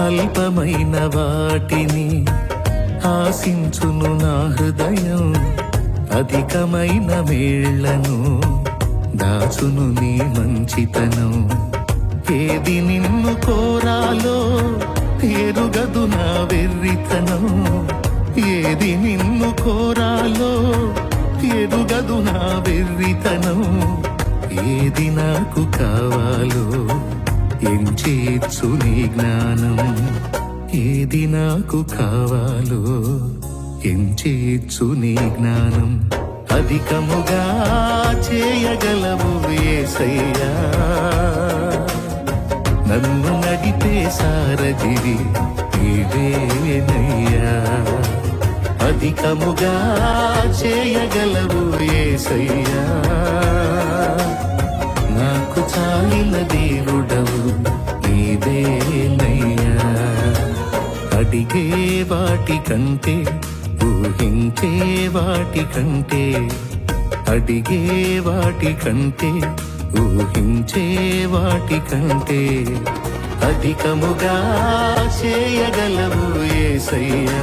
అల్పమైన వాటిని ఆశించును నా హృదయం, అధికమైన మేళ్లను దాచును నీ మంచితనం. ఏది నిన్ను కోరాలో ఎరుగదు నా వెర్రితనం, ఏది నిన్ను కోరాలో ఎరుగదు నా వెర్రితనం. ఏది నాకు కావాలో ఎంచేచ్చు నీ జ్ఞానం, ఏది నాకు కావాలో ఎంచేచ్చు నీ జ్ఞానం. అధికముగా చేయగలవు యేసయ్యా, నన్ను నడిపే సారథివి నీవేనయ్యా. అధికముగా చేయగలవు యేసయ్యా, నాకు చాలిన దేవుడవు నీవేనయ్యా. అడిగే వాటి కంటే ఊహించే వాటి కంటే, అడిగే వాటి కంటే ఊహించే వాటి కంటే అధికముగా చేయగలవు యేసయ్యా,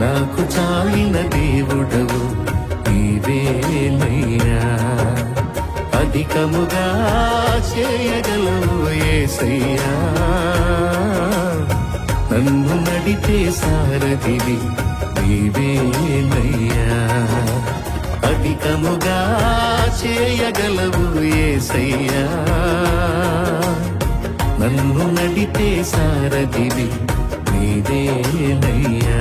నాకు చాలిన దేవుడవు నీవేనయ్యా. అధికముగా చేయగలవు యేసయ్యా, నన్ను నడిపే సారథివి నీవేనయ్యా. అధికముగా చేయగలవు యేసయ్యా, నన్ను నడిపే సారథివి నీవేనయ్యా.